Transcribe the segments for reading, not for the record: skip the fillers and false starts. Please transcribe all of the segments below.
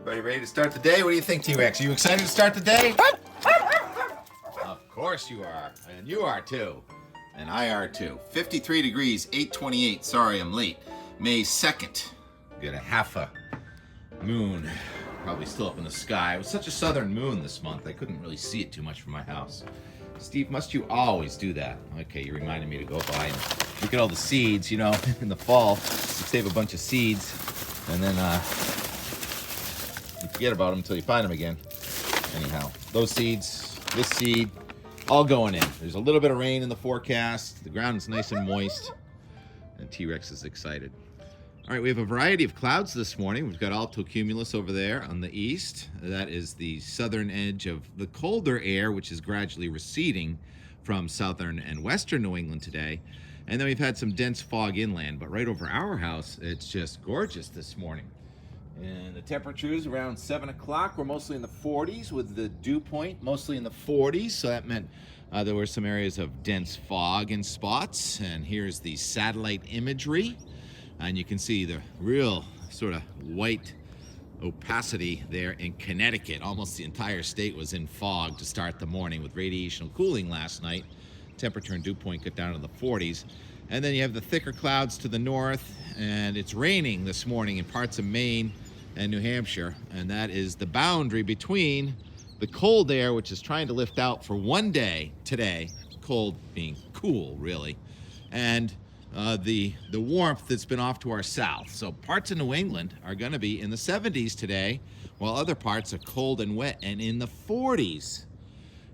Everybody ready to start the day? What do you think, T-Rex? Are you excited to start the day? Of course you are. And you are too. And I are too. 53 degrees, 8:28. Sorry, I'm late. May 2nd. Get a half a moon. Probably still up in the sky. It was such a southern moon this month, I couldn't really see it too much from my house. Steve, must you always do that? Okay, you reminded me to go by and look at all the seeds, you know, in the fall. You save a bunch of seeds, and then you forget about them until you find them again. Anyhow, those seeds, this seed, all going in. There's a little bit of rain in the forecast. The ground is nice and moist, and T-Rex is excited. All right, we have a variety of clouds this morning. We've got altocumulus over there on the east. That is the southern edge of the colder air, which is gradually receding from southern and western New England today. And then we've had some dense fog inland, but right over our house, it's just gorgeous this morning. And the temperatures around 7 o'clock were mostly in the 40s, with the dew point mostly in the 40s. So that meant there were some areas of dense fog in spots. And here's the satellite imagery. And you can see the real sort of white opacity there in Connecticut. Almost the entire state was in fog to start the morning with radiational cooling last night. Temperature and dew point got down to the 40s. And then you have the thicker clouds to the north, and it's raining this morning in parts of Maine and New Hampshire. And that is the boundary between the cold air, which is trying to lift out for one day today, cold being cool, really, and the warmth that's been off to our south. So parts of New England are going to be in the 70s today, while other parts are cold and wet and in the 40s.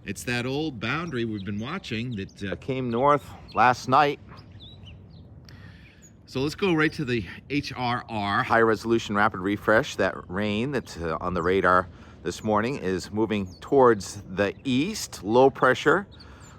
It's that old boundary we've been watching that came north last night. So let's go right to the HRR, high resolution rapid refresh. That rain that's on the radar this morning is moving towards the east. Low pressure.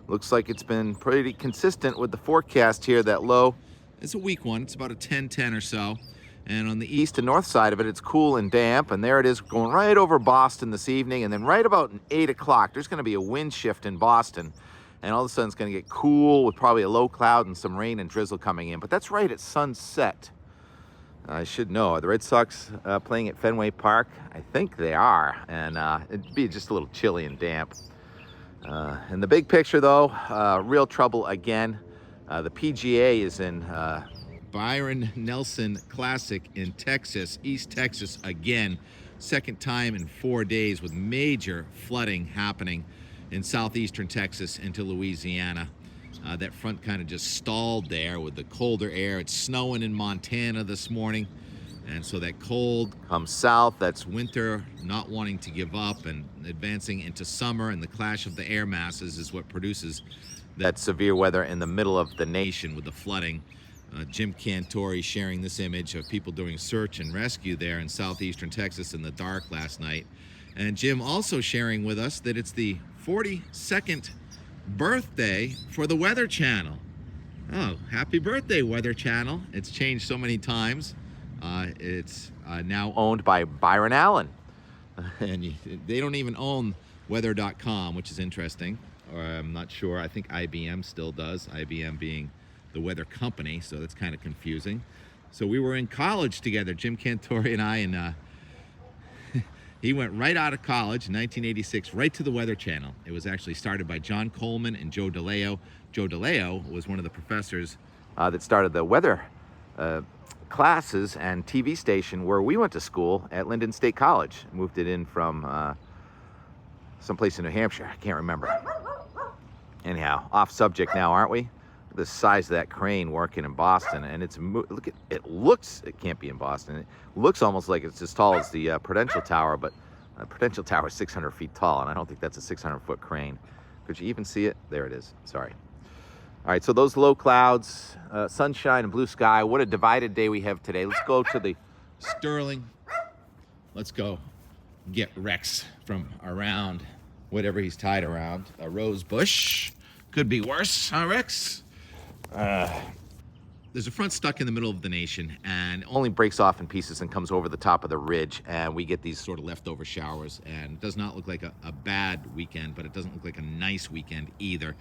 Looks like it's been pretty consistent with the forecast here. That low, it's a weak one. It's about a 10-10 or so. And on the east and north side of it, it's cool and damp. And there it is going right over Boston this evening. And then right about 8 o'clock, there's going to be a wind shift in Boston. And all of a sudden, it's going to get cool with probably a low cloud and some rain and drizzle coming in. But that's right at sunset. I should know. Are the Red Sox playing at Fenway Park? I think they are. And it'd be just a little chilly and damp. In the big picture, though, real trouble again. The PGA is in Byron Nelson Classic in Texas, East Texas again. Second time in 4 days with major flooding happening in southeastern Texas into Louisiana. That front kind of just stalled there with the colder air. It's snowing in Montana this morning. And so that cold comes south, that's winter not wanting to give up and advancing into summer, and the clash of the air masses is what produces that severe weather in the middle of the nation with the flooding. Jim Cantori sharing this image of people doing search and rescue there in southeastern Texas in the dark last night. And Jim also sharing with us that it's the 42nd birthday for the Weather Channel. Oh, happy birthday, Weather Channel. It's changed so many times. It's now owned by Byron Allen. And they don't even own weather.com, which is interesting. Or I'm not sure. I think IBM still does, IBM being the weather company, so that's kind of confusing. So we were in college together, Jim Cantori and I, and he went right out of college in 1986, right to the Weather Channel. It was actually started by John Coleman and Joe DeLeo. Joe DeLeo was one of the professors that started the weather classes and TV station where we went to school at Linden State College. Moved it in from someplace in New Hampshire. I can't remember. Anyhow, off subject now, aren't we? The size of that crane working in Boston, and it's look at it. Looks, it can't be in Boston. It looks almost like it's as tall as the Prudential Tower, but Prudential Tower is 600 feet tall, and I don't think that's a 600-foot crane. Could you even see it? There it is. Sorry. All right, so those low clouds, sunshine and blue sky. What a divided day we have today. Let's go to the Sterling. Let's go get Rex from around whatever he's tied around. A rose bush. Could be worse, huh, Rex? There's a front stuck in the middle of the nation and only breaks off in pieces and comes over the top of the ridge, and we get these sort of leftover showers, and it does not look like a bad weekend, but it doesn't look like a nice weekend either.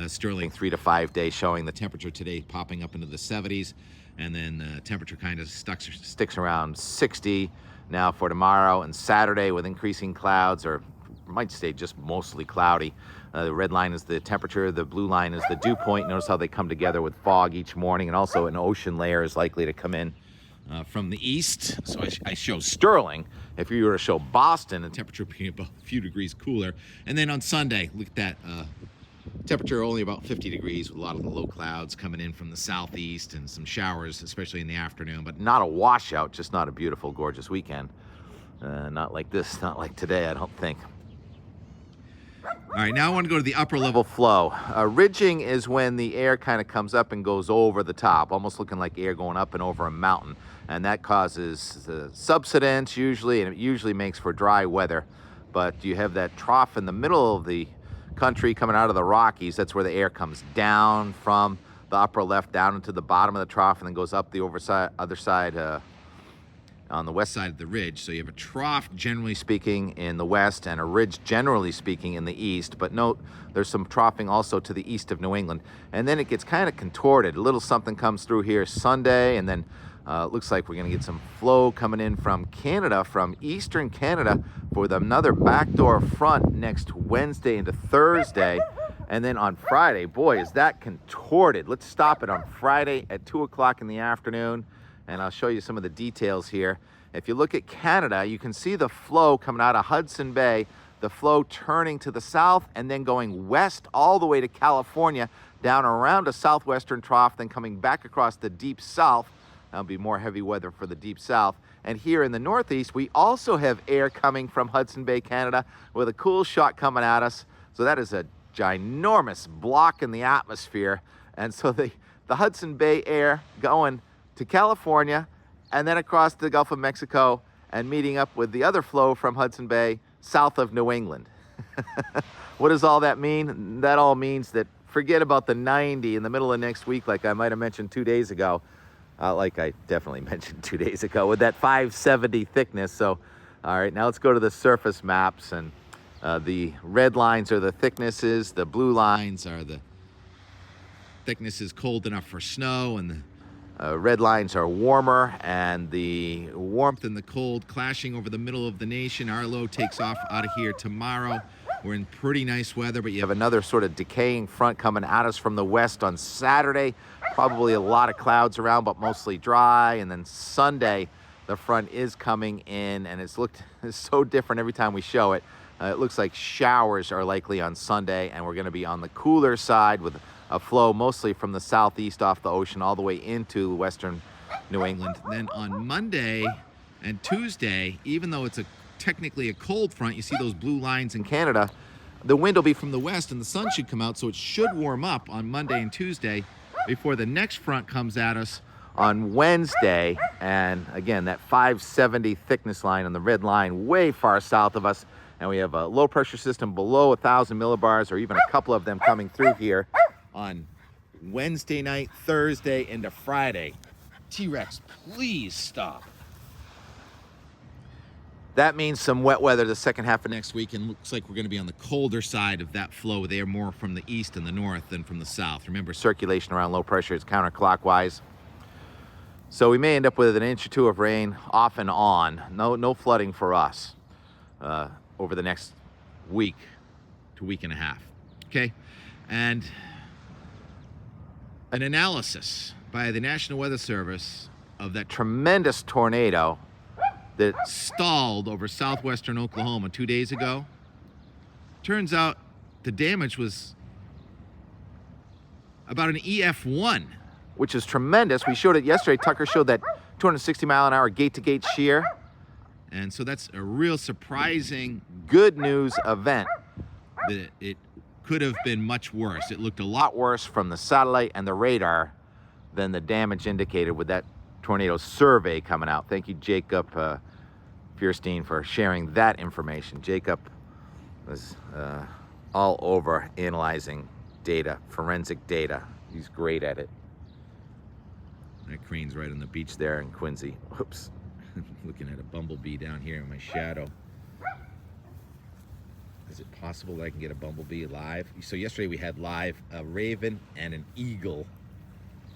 Sterling 3 to 5 day showing the temperature today popping up into the 70s, and then the temperature kind of sticks around 60. Now for tomorrow and Saturday with increasing clouds, or might stay just mostly cloudy. The red line is the temperature, the blue line is the dew point. Notice how they come together with fog each morning, and also an ocean layer is likely to come in from the east. So I show Sterling. If you were to show Boston, the temperature being about a few degrees cooler. And then on Sunday, look at that temperature only about 50 degrees with a lot of the low clouds coming in from the southeast and some showers, especially in the afternoon, but not a washout, just not a beautiful, gorgeous weekend. Not like this, not like today, I don't think. All right, now I want to go to the upper level flow. Ridging is when the air kind of comes up and goes over the top, almost looking like air going up and over a mountain. And that causes subsidence usually, and it usually makes for dry weather. But you have that trough in the middle of the country coming out of the Rockies. That's where the air comes down from the upper left down into the bottom of the trough and then goes up the other side on the west side of the ridge. So you have a trough, generally speaking, in the west and a ridge, generally speaking, in the east. But note, there's some troughing also to the east of New England. And then it gets kind of contorted. A little something comes through here Sunday, and then it looks like we're going to get some flow coming in from Canada, from eastern Canada, with another backdoor front next Wednesday into Thursday. And then on Friday, boy, is that contorted. Let's stop it on Friday at 2 o'clock in the afternoon. And I'll show you some of the details here. If you look at Canada, you can see the flow coming out of Hudson Bay, the flow turning to the south and then going west all the way to California, down around a southwestern trough, then coming back across the deep south. That'll be more heavy weather for the deep south. And here in the northeast, we also have air coming from Hudson Bay, Canada, with a cool shot coming at us. So that is a ginormous block in the atmosphere. And so the Hudson Bay air going to California and then across the Gulf of Mexico and meeting up with the other flow from Hudson Bay south of New England. What does all that mean? That all means that forget about the 90 in the middle of next week, like I might have mentioned 2 days ago, like I definitely mentioned 2 days ago, with that 570 thickness. So, all right, now let's go to the surface maps, and the red lines are the thicknesses, the blue lines are the thicknesses cold enough for snow, and the red lines are warmer, and the warmth and the cold clashing over the middle of the nation. Our low takes off out of here tomorrow. We're in pretty nice weather, but you have another sort of decaying front coming at us from the west on Saturday. Probably a lot of clouds around, but mostly dry. And then Sunday, the front is coming in, and it's so different every time we show it. It looks like showers are likely on Sunday, and we're going to be on the cooler side with a flow mostly from the southeast off the ocean all the way into western New England. Then on Monday and Tuesday, even though it's technically a cold front, you see those blue lines in Canada, the wind will be from the west and the sun should come out, so it should warm up on Monday and Tuesday before the next front comes at us on Wednesday. And again, that 570 thickness line on the red line way far south of us, and we have a low pressure system below 1,000 millibars, or even a couple of them coming through here on Wednesday night, Thursday into Friday. T-Rex, please stop. That means some wet weather the second half of next week, and looks like we're going to be on the colder side of that flow there, more from the east and the north than from the south. Remember, circulation around low pressure is counterclockwise. So we may end up with an inch or two of rain off and on. No flooding for us over the next week to week and a half. Okay? And an analysis by the National Weather Service of that tremendous tornado that stalled over southwestern Oklahoma 2 days ago. Turns out the damage was about an EF1, which is tremendous. We showed it yesterday. Tucker showed that 260 mile an hour gate-to-gate shear. And so that's a real surprising good news event. That it could have been much worse. It looked a lot worse from the satellite and the radar than the damage indicated with that tornado survey coming out. Thank you, Jacob Fierstein, for sharing that information. Jacob was all over analyzing data, forensic data. He's great at it. That crane's right on the beach there in Quincy. Whoops. Looking at a bumblebee down here in my shadow. Is it possible that I can get a bumblebee live? So yesterday we had live a raven and an eagle.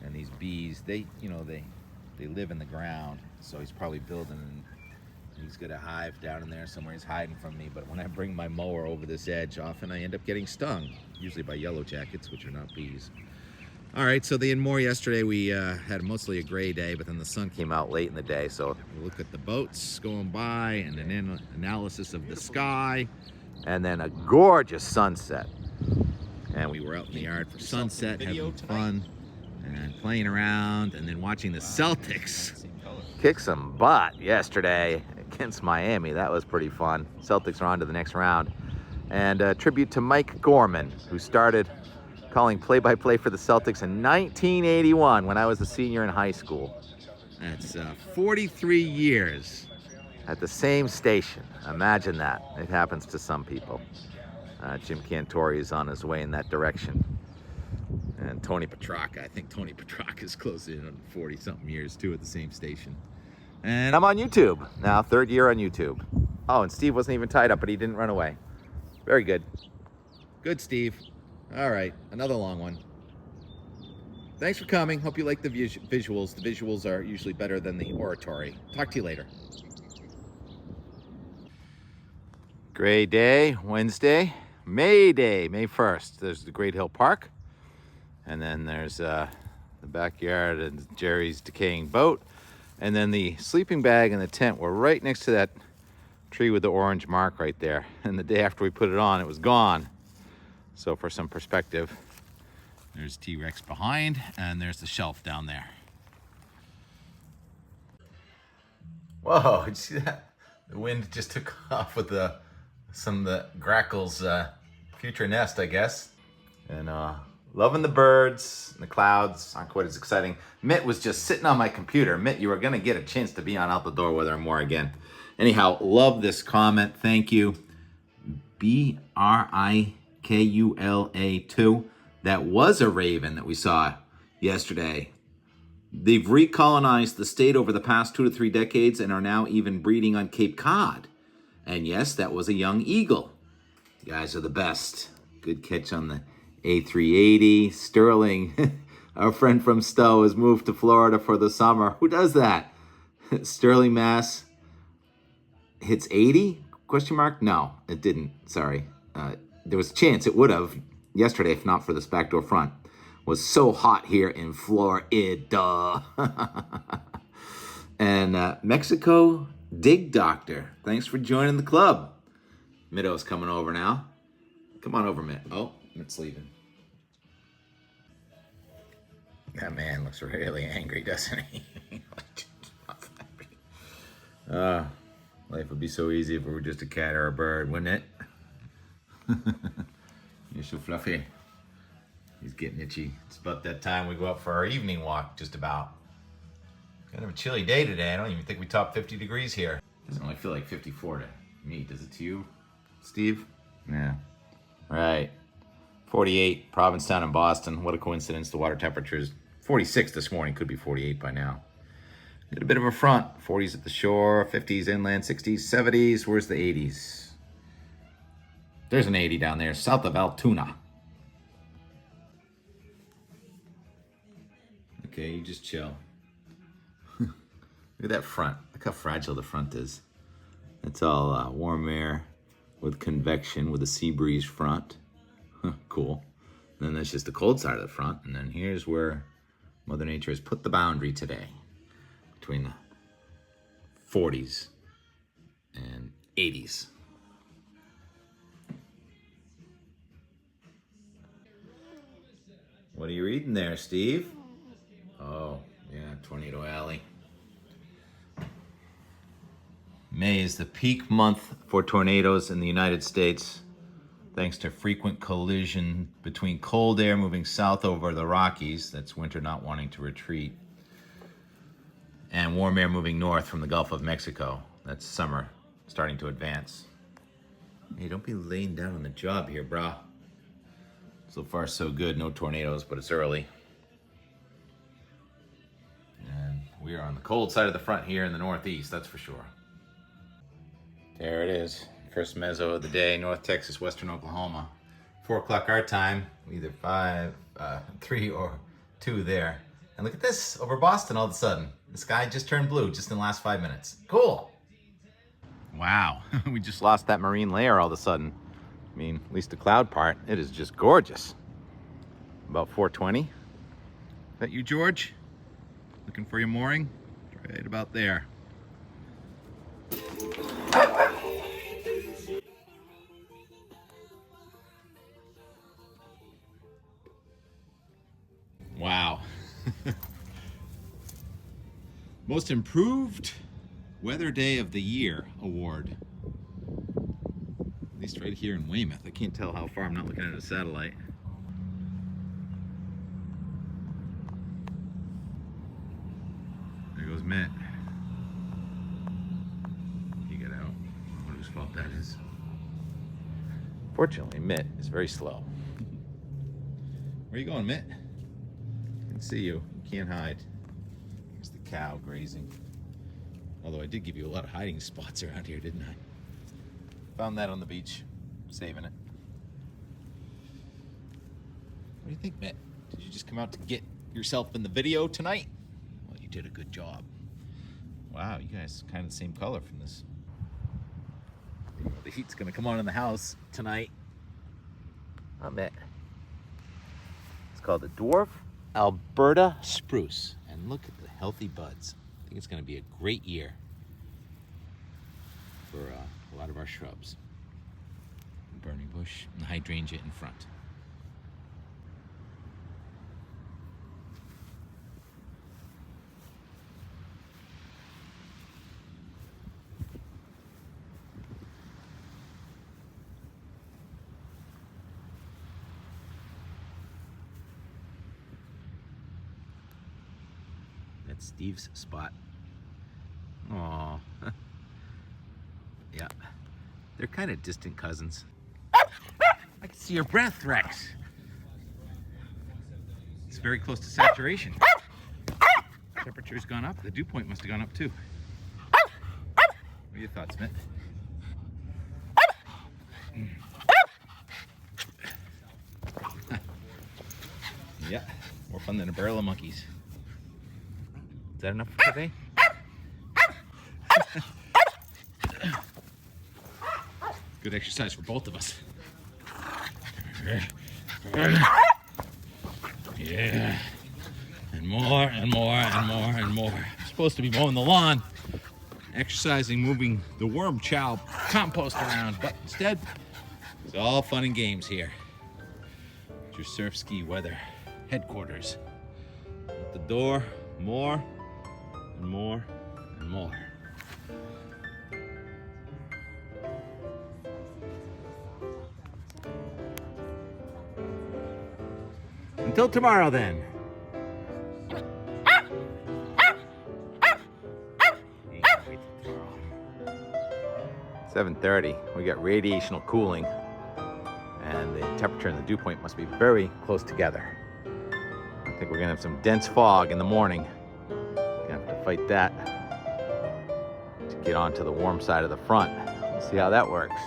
And these bees, they live in the ground. So he's probably building He's got a hive down in there somewhere. He's hiding from me. But when I bring my mower over this edge, often I end up getting stung, usually by yellow jackets, which are not bees. All right, so in Moore yesterday, we had mostly a gray day, but then the sun came out late in the day. So we looked at the boats going by and an analysis of the sky, and then a gorgeous sunset. And we were out in the yard for sunset, having fun and playing around, and then watching the Celtics kick some butt yesterday against Miami. That was pretty fun. Celtics are on to the next round. And a tribute to Mike Gorman, who started calling play-by-play for the Celtics in 1981 when I was a senior in high school. That's 43 years at the same station. Imagine that. It happens to some people. Jim Cantore is on his way in that direction. And Tony Petrarca, I think Tony Petrarca is close in on 40-something years too at the same station. And I'm on YouTube now, 3rd year on YouTube. Oh, and Steve wasn't even tied up, but he didn't run away. Very good. Good, Steve. All right, another long one. Thanks for coming. Hope you like the visuals. The visuals are usually better than the oratory. Talk to you later. Great day, Wednesday. May Day, May 1st. There's the Great Hill Park. And then there's the backyard and Jerry's decaying boat. And then the sleeping bag and the tent were right next to that tree with the orange mark right there. And the day after we put it on, it was gone. So for some perspective, there's T-Rex behind, and there's the shelf down there. Whoa, did you see that? The wind just took off with some of the grackles' future nest, I guess. And loving the birds and the clouds. Aren't quite as exciting. Mitt was just sitting on my computer. Mitt, you were going to get a chance to be on Out the Door with her more again. Anyhow, love this comment. Thank you. BRIKULA2. That was a raven that we saw yesterday. They've recolonized the state over the past 2 to 3 decades and are now even breeding on Cape Cod. And yes, that was a young eagle. You guys are the best. Good catch on the A380. Sterling, our friend from Stowe, has moved to Florida for the summer. Who does that? Sterling, Mass. Hits 80? Question mark? No, it didn't. Sorry. There was a chance it would have yesterday if not for this backdoor front. Was so hot here in Florida. And Mexico Dig Doctor, thanks for joining the club. Middo's coming over now. Come on over, Mitt. Oh, Mitt's leaving. That man looks really angry, doesn't he? Life would be so easy if it were just a cat or a bird, wouldn't it? You're so fluffy. He's getting itchy. It's about that time we go out for our evening walk, just about. Kind of a chilly day today. I don't even think we topped 50 degrees here. Doesn't really feel like 54 to me, does it to you, Steve? Yeah. Right. 48, Provincetown and Boston. What a coincidence. The water temperature is 46 this morning. Could be 48 by now. Get a bit of a front. 40s at the shore, 50s inland, 60s, 70s. Where's the 80s? There's an 80 down there, south of Altoona. Okay, you just chill. Look at that front. Look how fragile the front is. It's all warm air with convection with a sea breeze front. Cool. And then that's just the cold side of the front. And then here's where Mother Nature has put the boundary today between the 40s and 80s. What are you reading there, Steve? Oh, yeah, Tornado Alley. May is the peak month for tornadoes in the United States, thanks to frequent collision between cold air moving south over the Rockies, that's winter not wanting to retreat, and warm air moving north from the Gulf of Mexico, that's summer starting to advance. Hey, don't be laying down on the job here, brah. So far, so good. No tornadoes, but it's early. And we are on the cold side of the front here in the Northeast, that's for sure. There it is. First mezzo of the day, North Texas, Western Oklahoma. 4 o'clock our time, either 3 or 2 there. And look at this, over Boston all of a sudden. The sky just turned blue just in the last 5 minutes. Cool. Wow, we just lost that marine layer all of a sudden. I mean, at least the cloud part, it is just gorgeous. About 420. Is that you, George? Looking for your mooring? Right about there. Wow. Most Improved Weather Day of the Year award. At least right here in Weymouth. I can't tell how far, I'm not looking at a satellite. There goes Mitt. He got out. I wonder whose fault that is. Fortunately, Mitt is very slow. Where are you going, Mitt? I can see you. You can't hide. There's the cow grazing. Although I did give you a lot of hiding spots around here, didn't I? Found that on the beach. Saving it. What do you think, Mitt? Did you just come out to get yourself in the video tonight? Well, you did a good job. Wow, you guys are kind of the same color from this. The heat's gonna come on in the house tonight. I bet. It's called the Dwarf Alberta Spruce. And look at the healthy buds. I think it's gonna be a great year for a lot of our shrubs. Burning bush and the hydrangea in front. That's Steve's spot. Aww. Yeah. They're kind of distant cousins. I can see your breath, Rex. It's very close to saturation. Temperature's gone up. The dew point must have gone up too. What are your thoughts, Mitt? Yeah, more fun than a barrel of monkeys. Is that enough for today? Good exercise for both of us. Yeah. And more and more and more and more. I'm supposed to be mowing the lawn, exercising, moving the worm chow compost around, but instead, it's all fun and games here. It's your surf ski weather headquarters. At the door, more and more and more. Until tomorrow, then. 7:30. We got radiational cooling, and the temperature and the dew point must be very close together. I think we're gonna have some dense fog in the morning. Gonna have to fight that to get onto the warm side of the front. Let's see how that works.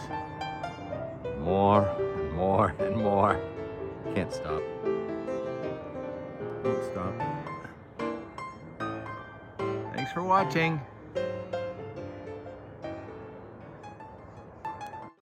More and more and more. Can't stop. Don't stop. Thanks for watching.